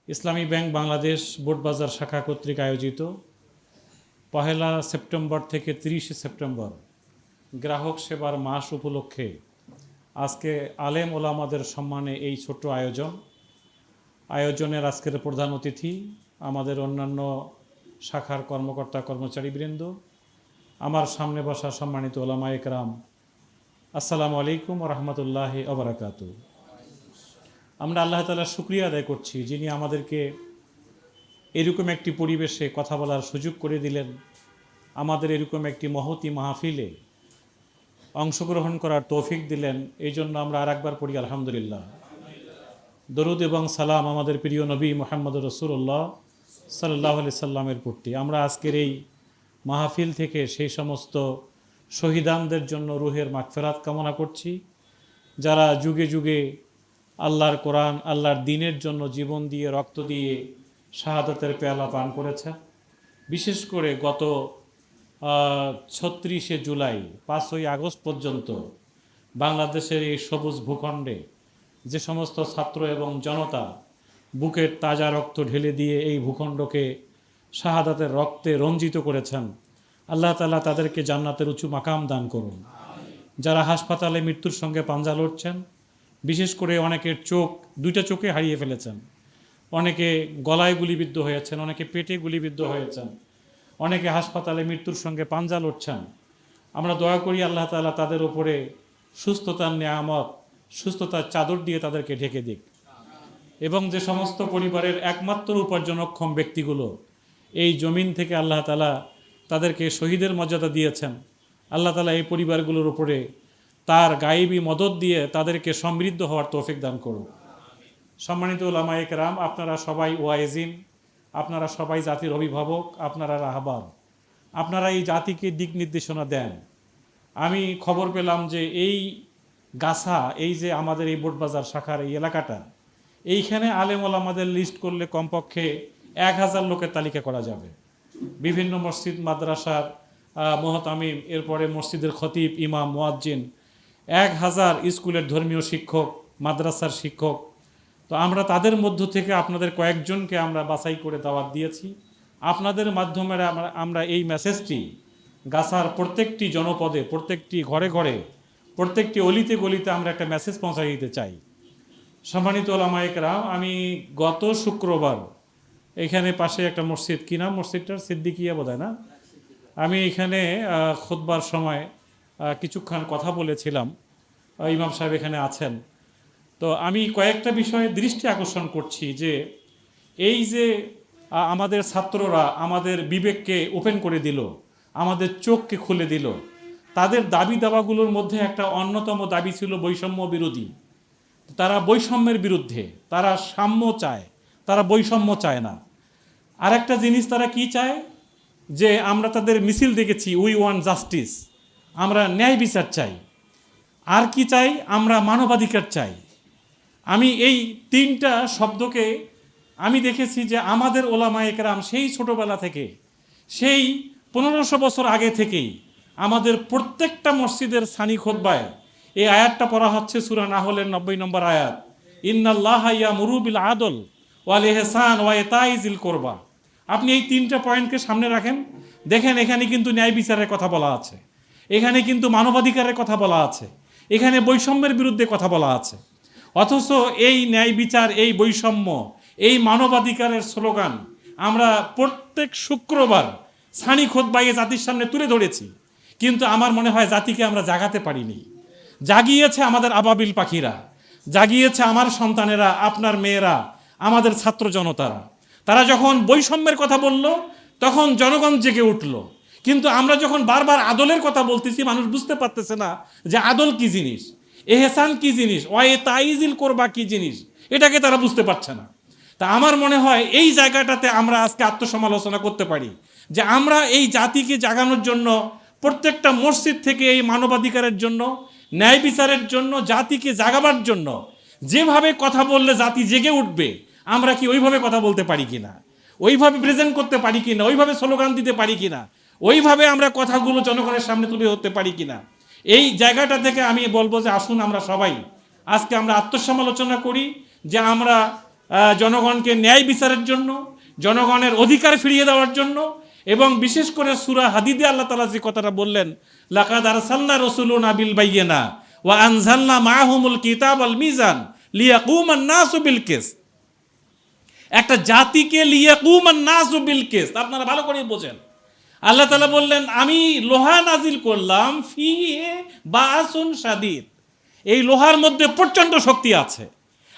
ইসলামী bank Bangladesh Botbazar শাখা কর্তৃক আয়োজিত ১লা সেপ্টেম্বর থেকে ৩০ সেপ্টেম্বর গ্রাহক সেবার মাস উপলক্ষে আজকে আলেম ওলামাদের সম্মানে এই ছোট্ট আয়োজনের আজকের প্রধান অতিথি আমাদের অন্যান্য শাখার কর্মকর্তা কর্মচারীবৃন্দ, আমার সামনে বসা সম্মানিত ওলামায়ে কেরাম, আসসালামু আলাইকুম ওয়া রাহমাতুল্লাহি ওয়া বারাকাতুহু। আমরা আল্লাহ তাআলার শুকরিয়া আদায় করছি, যিনি আমাদেরকে এরকম একটি পরিবেশে কথা বলার সুযোগ করে দিলেন, আমাদের এরকম একটি মহতী মাহফিলে অংশগ্রহণ করার তৌফিক দিলেন। এই জন্য আমরা আরেকবার পড়ি আলহামদুলিল্লাহ। দরুদ এবং সালাম আমাদের প্রিয় নবী মুহাম্মদুর রাসূলুল্লাহ সাল্লাল্লাহু আলাইহি সাল্লামের প্রতি। আমরা আজকের এই মাহফিল থেকে সেই সমস্ত শহীদানদের জন্য রুহের মাগফিরাত কামনা করছি, যারা যুগে যুগে আল্লাহর কোরআন, আল্লাহর দ্বীনের জন্য জীবন দিয়ে, রক্ত দিয়ে শাহাদাতের পেয়ালা পান করেছেন। বিশেষ করে গত ৩৬শে জুলাই ৫ই আগস্ট পর্যন্ত বাংলাদেশের এই সবুজ ভূখণ্ডে যে সমস্ত ছাত্র এবং জনতা বুকের তাজা রক্ত ঢেলে দিয়ে এই ভূখণ্ডকে শাহাদাতের রক্তে রঞ্জিত করেছেন, আল্লাহ তাআলা তাদেরকে জান্নাতের উঁচু মাকাম দান করুন। যারা হাসপাতালে মৃত্যুর সঙ্গে পাঞ্জা লড়ছেন, বিশেষ করে অনেকের দুইটা চোখে হারিয়ে ফেলেছেন, অনেকে গলায় গুলিবিদ্ধ হয়েছেন, অনেকে পেটে গুলিবিদ্ধ হয়েছেন, অনেকে হাসপাতালে মৃত্যুর সঙ্গে পাঞ্জা লড়ছেন। আমরা দয়া করি আল্লাহ তাআলা তাদের উপরে সুস্থতার নেয়ামত, সুস্থতার চাদর দিয়ে তাদেরকে ঢেকে দিক। এবং যে সমস্ত পরিবারের একমাত্র উপার্জনক্ষম ব্যক্তিগুলো এই জমিন থেকে আল্লাহ তাআলা তাদেরকে শহীদের মর্যাদা দিয়েছেন, আল্লাহ তাআলা এই পরিবারগুলোর উপরে তার গায়েবী মদদ দিয়ে তাদেরকে সমৃদ্ধ হওয়ার তৌফিক দান করুন। সম্মানিত উলামায়ে কেরাম, আপনারা সবাই ওয়াইজিন, আপনারা সবাই জাতির অভিভাবক, আপনারা রাহবার, আপনারা এই জাতিকে দিক নির্দেশনা দেন। আমি খবর পেলাম যে এই গাছা, এই যে আমাদের এই বোটবাজার শাখার এই এলাকাটা, এইখানে আলেম ওলামাদের লিস্ট করলে কমপক্ষে ১,০০০ লোকের তালিকা করা যাবে। বিভিন্ন মসজিদ, মাদ্রাসার মুহতামিম, এরপরে মসজিদের খতিব, ইমাম, মুয়াজ্জিন, ১,০০০ স্কুলের ধর্মীয় শিক্ষক, মাদ্রাসার শিক্ষক। তো আমরা তাদের মধ্য থেকে আপনাদের কয়েকজনকে আমরা বাছাই করে দাওয়াত দিয়েছি। আপনাদের মাধ্যমে আমরা এই মেসেজটি গাছার প্রত্যেকটি জনপদে, প্রত্যেকটি ঘরে ঘরে, প্রত্যেকটি অলিতে গলিতে আমরা একটা মেসেজ পৌঁছাই দিতে চাই। সম্মানিত ওলামায়ে কেরাম, আমি গত শুক্রবার এখানে পাশে একটা মসজিদ, কি নাম মসজিদটার, সিদ্দিকিয়া বোধহয় না, আমি এখানে খুতবার সময় কিছুক্ষণ কথা বলেছিলাম। ইমাম সাহেব এখানে আছেন। তো আমি কয়েকটা বিষয়ে দৃষ্টি আকর্ষণ করছি যে এই যে আমাদের ছাত্ররা আমাদের বিবেককে ওপেন করে দিল, আমাদের চোখকে খুলে দিল, তাদের দাবি দাওয়াগুলোর মধ্যে একটা অন্যতম দাবি ছিল বৈষম্য বিরোধী। তারা বৈষম্যের বিরুদ্ধে, তারা সাম্য চায়, তারা বৈষম্য চায় না। আর একটা জিনিস তারা কি চায়, যে আমরা তাদের মিছিল দেখেছি, উই ওয়ান্ট জাস্টিস, আমরা ন্যায় বিচার চাই। আর কি চাই, আমরা মানবাধিকার চাই। আমি এই তিনটা শব্দকে আমি দেখেছি যে আমাদের ওলামায়ে কেরাম সেই ছোটোবেলা থেকে, সেই ১৫০০ বছর আগে থেকেই আমাদের প্রত্যেকটা মসজিদের সানি খুতবায় এই আয়াতটা পড়া হচ্ছে, সূরা নাহলের ৯০ নম্বর আয়াত, ইন্নাল্লাহা ইয়ামুরু বিল আদল ওয়াল ইহসান ওয়া ইতাই যিল কুরবা। আপনি এই তিনটা পয়েন্টকে সামনে রাখেন, দেখেন এখানে কিন্তু ন্যায় বিচারের কথা বলা আছে, এখানে কিন্তু মানবাধিকারের কথা বলা আছে, এখানে বৈষম্যের বিরুদ্ধে কথা বলা আছে। অথচ এই ন্যায় বিচার, এই বৈষম্য, এই মানবাধিকারের স্লোগান আমরা প্রত্যেক শুক্রবার সানি খুতবায় জাতির সামনে তুলে ধরেছি, কিন্তু আমার মনে হয় জাতিকে আমরা জাগাতে পারিনি। জাগিয়েছে আমাদের আবাবিল পাখিরা, জাগিয়েছে আমার সন্তানেরা, আপনার মেয়েরা, আমাদের ছাত্র জনতারা। তারা যখন বৈষম্যের কথা বলল তখন জনগণ জেগে উঠল। কিন্তু আমরা যখন বারবার আদলের কথা বলতেছি, মানুষ বুঝতে পারতেছে না যে আদল কি জিনিস, এহসান কি জিনিস, ওয়াইতাইজিল কোরবা কি জিনিস, এটাকে তারা বুঝতে পারছে না। তা আমার মনে হয় এই জায়গাটাতে আমরা আজকে আত্মসমালোচনা করতে পারি যে আমরা এই জাতিকে জাগানোর জন্য, প্রত্যেকটা মসজিদ থেকে এই মানবাধিকারের জন্য, ন্যায় বিচারের জন্য, জাতিকে জাগাবার জন্য যেভাবে কথা বললে জাতি জেগে উঠবে, আমরা কি ওইভাবে কথা বলতে পারি কিনা, ওইভাবে প্রেজেন্ট করতে পারি কিনা, ওইভাবে স্লোগান দিতে পারি কিনা, ওইভাবে আমরা কথাগুলো জনগণের সামনে তুলে ধরতে পারি কিনা। এই জায়গাটা থেকে আমি বলবো যে আসুন আমরা সবাই আজকে আমরা আত্মসমালোচনা করি যে আমরা জনগণকে ন্যায় বিচারের জন্য, জনগণের অধিকার ফিরিয়ে দেওয়ার জন্য, এবং বিশেষ করে সূরা হাদিদে আল্লাহ তাআলা যে কথাটা বললেন, লাকাদ আরসালনা রাসূলুনা বিল বায়িনা ওয়া আনজালনা মাআহুমুল কিতাব আল মিজান লিয়াকুমান নাসু বিল কিসত। একটা জাতিকে লিয়াকুমান নাসু বিল কিসত, আপনারা ভালো করে বোঝেন। আল্লাহ তাআলা বললেন আমি লোহা নাজিল করলাম, ফিহি বাসুন শাদীদ, এই লোহার মধ্যে প্রচণ্ড শক্তি আছে।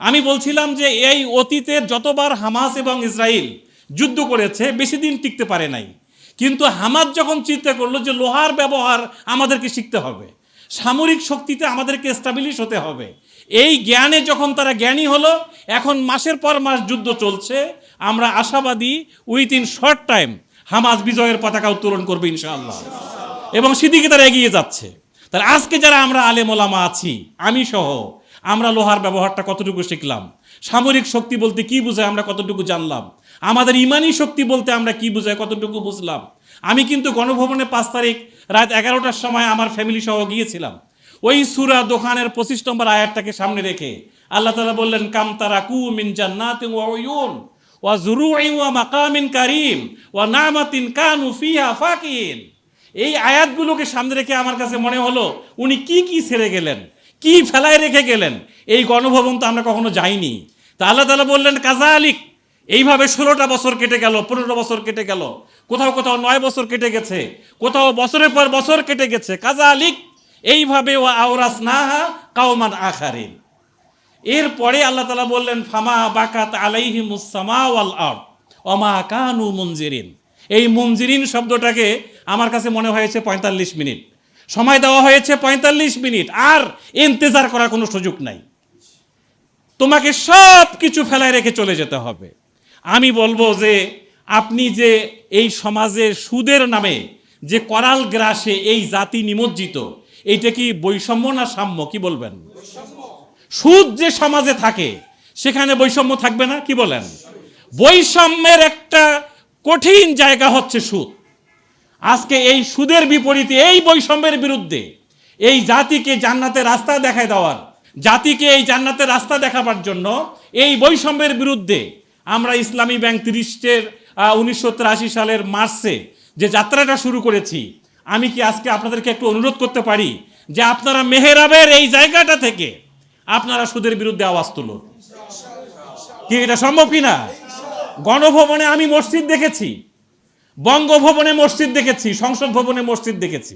আমি বলছিলাম যে এই অতীতে যতবার হামাস এবং ইসরায়েল যুদ্ধ করেছে বেশি দিন টিকতে পারে নাই, কিন্তু হামাস যখন চিন্তা করলো যে লোহার ব্যবহার আমাদেরকে শিখতে হবে, সামরিক শক্তিতে আমাদেরকে এস্টাবলিশ হতে হবে, এই জ্ঞানে যখন তারা জ্ঞানী হলো, এখন মাসের পর মাস যুদ্ধ চলছে, আমরা আশাবাদী উইথিন শর্ট টাইম হামাস বিজয়ের পতাকা উত্তোলন করবে ইনশাআল্লাহ, এবং সেদিকে তারা এগিয়ে যাচ্ছে। তাহলে আজকে যারা আমরা আলেম ওলামা আছি, আমি সহ, আমরা লোহার ব্যবহারটা কতটুকু শিখলাম, সামরিক শক্তি বলতে কি বোঝায় আমরা কতটুকু জানলাম, আমাদের ইমানি শক্তি বলতে আমরা কি বোঝায় কতটুকু বুঝলাম। আমি কিন্তু গণভবনে 5 তারিখ রাত 11টার সময় আমার ফ্যামিলি সহ গিয়েছিলাম। ওই সূরা দোকানের 25 নম্বর আয়াতটাকে সামনে রেখে আল্লাহ তাআলা বললেন, কাম তারাকু মিন জান্নাতিন ওয়া উয়ুন ওয়া যুরুইন ওয়া মাকামিন কারীম ওয়া নামাতিন কানু ফিহা ফাকিহিন। এই আয়াতগুলোকে সামনে রেখে আমার কাছে মনে হলো উনি কি কি ছেড়ে গেলেন, কি ফেলায় রেখে গেলেন। এই গণভবন তো আমরা কখনো যাইনি। তা আল্লাহ তাআলা বললেন, কাযালিক, এইভাবে 16টা বছর কেটে গেল, 15 বছর কেটে গেল, কোথাও কোথাও 9 বছর কেটে গেছে, কোথাও বছরের পর বছর কেটে গেছে। কাযালিক, এইভাবে ওয়া আওরাসনাহা কাওমান আখারিন। এরপরে আল্লাহ তাআলা বললেন, ফামা বাকাত আলাইহিমুস সামা ওয়াল আরদ ওয়া মা কানু মুনজিরিন। এই মুনজিরিন শব্দটাকে আমার কাছে মনে হয়েছে 45 মিনিট সময় দেওয়া হয়েছে, 45 মিনিট, আর ইন্তজার করার কোনো সুযোগ নাই। তোমাকে সব কিছু ফেলায় রেখে চলে যেতে হবে। আমি বলবো যে আপনি যে এই সমাজে সুদের নামে যে করাল গ্রাসে এই জাতি নিমজ্জিত, এইটা কি বৈষম্য না সাম্য, কি বলবেন? সুদ যে সমাজে থাকে সেখানে বৈষম্য থাকবে না, কি বলেন? বৈষম্যের একটা কঠিন জায়গা হচ্ছে সুদ। আজকে এই সুদের বিপরীতে, এই বৈষম্যের বিরুদ্ধে, এই জাতিকে জান্নাতের রাস্তা দেখায় দেওয়ার, জাতিকে এই জান্নাতের রাস্তা দেখাবার জন্য এই বৈষম্যের বিরুদ্ধে আমরা ইসলামী ব্যাংক 1983 সালের মার্চে যে যাত্রাটা শুরু করেছি, আমি কি আজকে আপনাদেরকে একটু অনুরোধ করতে পারি যে আপনারা মেহরাবের এই জায়গাটা থেকে আপনারা সুদের বিরুদ্ধে আওয়াজ তুলুন। কি এটা সম্ভব কিনা? গণভবনে আমি মসজিদ দেখেছি, বঙ্গভবনে মসজিদ দেখেছি, সংসদ ভবনে মসজিদ দেখেছি।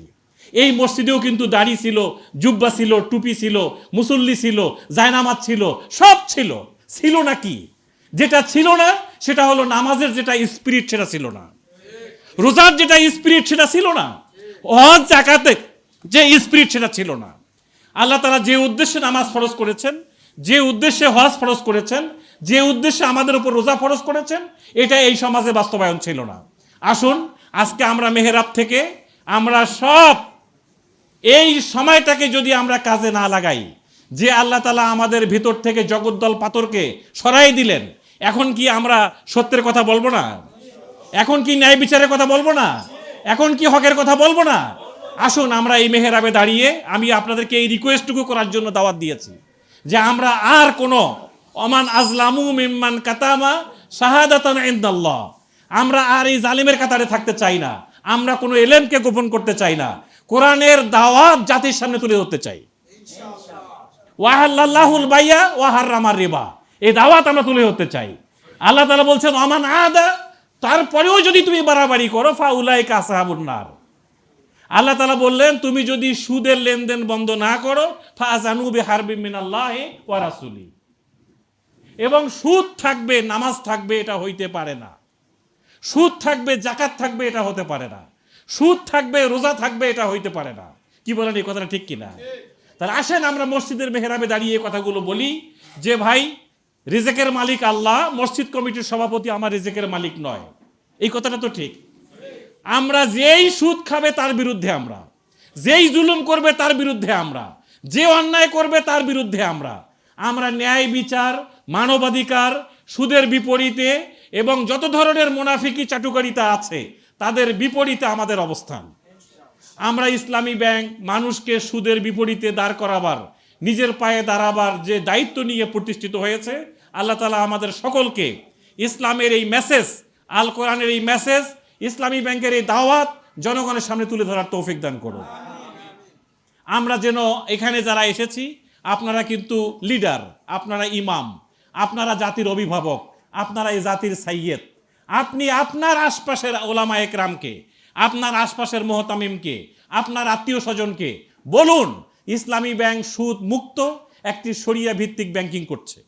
এই মসজিদেও কিন্তু দাড়ি ছিল, জুব্বা ছিল, টুপি ছিল, মুসল্লি ছিল, জায়নামাজ ছিল, সব ছিল। ছিল না কি? যেটা ছিল না সেটা হলো নামাজের যেটা স্পিরিট সেটা ছিল না, রোজার যেটা স্পিরিট সেটা ছিল না, হজ যাকাতে যে স্পিরিট সেটা ছিল না। আল্লাহ তাআলা যে উদ্দেশ্যে নামাজ ফরজ করেছেন, যে উদ্দেশ্যে হজ ফরজ করেছেন, যে উদ্দেশ্যে আমাদের উপর রোজা ফরজ করেছেন, এটা এই সমাজে বাস্তবায়ন ছিল না। আসুন আজকে আমরা মেহরাব থেকে আমরা সব এই সময়টাকে যদি আমরা কাজে না লাগাই, যে আল্লাহ তাআলা আমাদের ভিতর থেকে জগদ্দল পাথরকে সরাই দিলেন, এখন কি আমরা সত্যের কথা বলবো না? এখন কি ন্যায় বিচারের কথা বলবো না? এখন কি হকের কথা বলবো না? আসুন আমরা এই মেহরাবে দাঁড়িয়ে আমি আপনাদেরকে এই রিকোয়েস্টটুকু করার জন্য দাওয়াত দিয়েছি যে আমরা আর কোনো ওমান আজলামু মিম্মান কাতামা শাহাদাতান ইনদাল্লাহ, আমরা আর এই জালিমের কাতারে থাকতে চাই না। আমরা কোনো এলেমকে গোপন করতে চাই না। কোরআনের দাওয়াত জাতির সামনে তুলে ধরতে চাই। ওয়াহাল্লাল্লাহুল বাইয়া ওয়া হাররামার রিবা, এই দাওয়াত আমরা তুলে ধরতে চাই। আল্লাহ তাআলা বলছেন আমান আদা, তারপরেও যদি তুমি বাড়াবাড়ি করো ফাউলাইকা আসহাবুন নার। আল্লাহ তাআলা বললেন তুমি যদি সুদের লেনদেন বন্ধ না করো ফাযানু বিহারবিম মিনাল্লাহি ওয়া রাসূলি, এবং সুদ থাকবে, নামাজ থাকবে, এটা হইতে পারে না। সুদ থাকবে, যাকাত থাকবে, এটা হতে পারে না। সুদ থাকবে, রোজা থাকবে, এটা হইতে পারে না। কি বলেন, এই কথাটা ঠিক কিনা? তাহলে আসেন আমরা মসজিদের মেহরাবে দাঁড়িয়ে কথাগুলো বলি যে ভাই, রিজেকের মালিক আল্লাহ, মসজিদ কমিটির সভাপতি আমার রিজেকের মালিক নয়। এই কথাটা তো ঠিক। আমরা যেই সুদ খাবে তার বিরুদ্ধে আমরা, যেই জুলুম করবে তার বিরুদ্ধে আমরা, যে অন্যায় করবে তার বিরুদ্ধে আমরা ন্যায় বিচার, মানবাধিকার, সুদের বিপরীতে এবং যত ধরনের মুনাফিকি চাটুকারিতা আছে তাদের বিপরীতে আমাদের অবস্থান। আমরা ইসলামী ব্যাংক মানুষকে সুদের বিপরীতে দাঁড় করাবার, নিজের পায়ে দাঁড়াবার যে দায়িত্ব নিয়ে প্রতিষ্ঠিত হয়েছে, আল্লাহ তাআলা আমাদের সকলকে ইসলামের এই মেসেজ, আল কোরআনের এই মেসেজ, ইসলামী ব্যাংকের এই দাওয়াত জনগণের সামনে তুলে ধরার তৌফিক দান করুন। আমরা যেন এখানে যারা এসেছি, আপনারা কিন্তু লিডার, আপনারা ইমাম, আপনারা জাতির অভিভাবক, আপনারা এই জাতির সাইয়্যেদ। আপনি আপনার আশপাশের ওলামা একরামকে, আপনার আশপাশের মুহতামিমকে, আপনার আত্মীয় স্বজনকে বলুন ইসলামী ব্যাংক সুদ মুক্ত একটি শরিয়া ভিত্তিক ব্যাংকিং করছে।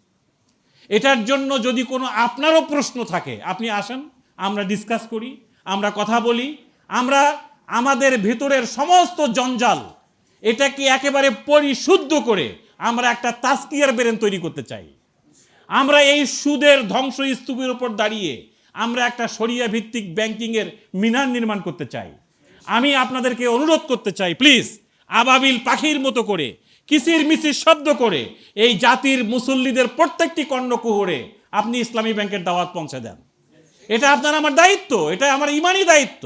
এটার জন্য যদি কোনো আপনারও প্রশ্ন থাকে, আপনি আসেন, আমরা ডিসকাস করি, আমরা কথা বলি, আমরা আমাদের ভেতরের সমস্ত জঞ্জাল এটাকে একেবারে পরিশুদ্ধ করে আমরা একটা তাজকিয়ার ব্রেন তৈরি করতে চাই। আমরা এই সুদের ধ্বংসস্তূপের উপর দাঁড়িয়ে আমরা একটা শরিয়া ভিত্তিক ব্যাংকিংয়ের মিনার নির্মাণ করতে চাই। আমি আপনাদেরকে অনুরোধ করতে চাই, প্লিজ আবাবিল পাখির মতো করে কিসির মিসির শব্দ করে এই জাতির মুসল্লিদের প্রত্যেকটি কর্ণকুহরে আপনি ইসলামী ব্যাংকের দাওয়াত পৌঁছে দেন। এটা আপনার আমার দায়িত্ব, এটা আমার ইমানি দায়িত্ব,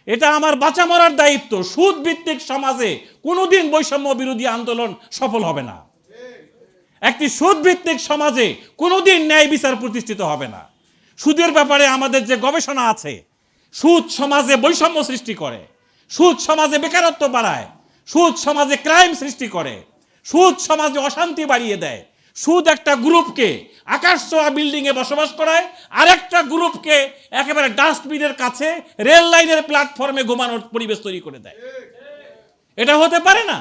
এটা আমার বাঁচা মরার দায়িত্ব। সুদ ভিত্তিক সমাজে কোনোদিন বৈষম্য বিরোধী আন্দোলন সফল হবে না। একটি সুদ ভিত্তিক সমাজে কোনোদিন ন্যায় বিচার প্রতিষ্ঠিত হবে না। সুদের ব্যাপারে আমাদের যে গবেষণা আছে, সুদ সমাজে বৈষম্য সৃষ্টি করে, সুদ সমাজে বেকারত্ব বাড়ায়, সুদ সমাজে ক্রাইম সৃষ্টি করে, সুদ সমাজে অশান্তি বাড়িয়ে দেয়। সুদ একটা গ্রুপকে আকাশ ছোঁয়া বিল্ডিংয়ে বসবাস করায়, আরেকটা গ্রুপকে একেবারে ডাস্টবিনের কাছে রেল লাইনের প্ল্যাটফর্মে ঘুমানোর পরিবেশ তৈরি করে দেয়। এটা হতে পারে না।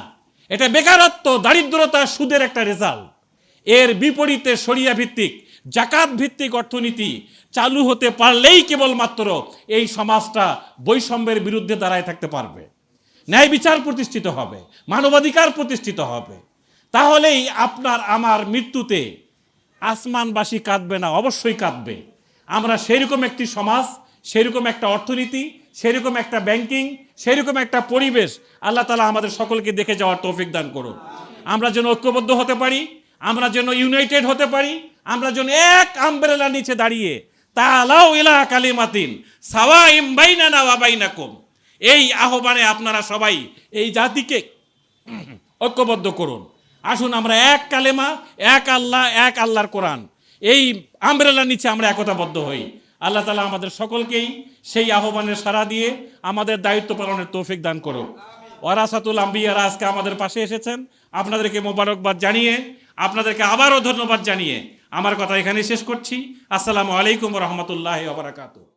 এটা বেকারত্ব, দারিদ্রতা, সুদের একটা রেজাল্ট। এর বিপরীতে শরিয়া ভিত্তিক, জাকাত ভিত্তিক অর্থনীতি চালু হতে পারলেই কেবলমাত্র এই সমাজটা বৈষম্যের বিরুদ্ধে দাঁড়ায় থাকতে পারবে, ন্যায় বিচার প্রতিষ্ঠিত হবে, মানবাধিকার প্রতিষ্ঠিত হবে। তাহলেই আপনার আমার মৃত্যুতে আসমানবাসী কাঁদবে না, অবশ্যই কাঁদবে। আমরা সেরকম একটি সমাজ, সেরকম একটা অর্থনীতি, সেরকম একটা ব্যাংকিং, সেরকম একটা পরিবেশ আল্লাহ তাআলা আমাদের সকলকে দেখে যাওয়ার তৌফিক দান করুন। আমরা যেন ঐক্যবদ্ধ হতে পারি, আমরা যেন ইউনাইটেড হতে পারি, আমরা যেন এক আমব্রেলার নিচে দাঁড়িয়ে তাআলাউ ইলা কালিমাতিন সাওয়াইম বাইনানা ওয়া বাইনাকুম, এই আহ্বানে আপনারা সবাই এই জাতিকে ঐক্যবদ্ধ করুন। আসুন আমরা এক কালেমা, এক আল্লাহ, এক আল্লাহর কোরআন, এই আমব্রেলার নিচে আমরা একতাবদ্ধ হই। আল্লাহ তাআলা আমাদের সকলকেই সেই আহ্বানের সাড়া দিয়ে আমাদের দায়িত্ব পালনের তৌফিক দান করুন। ওয়ারাসাতুল আম্বিয়ারা আজকে আমাদের পাশে এসেছেন, আপনাদেরকে মোবারকবাদ জানিয়ে, আপনাদেরকে আবারও ধন্যবাদ জানিয়ে আমার কথা এখানে শেষ করছি। আসসালামু আলাইকুম ওয়া রাহমাতুল্লাহি ওয়া বারাকাতুহু।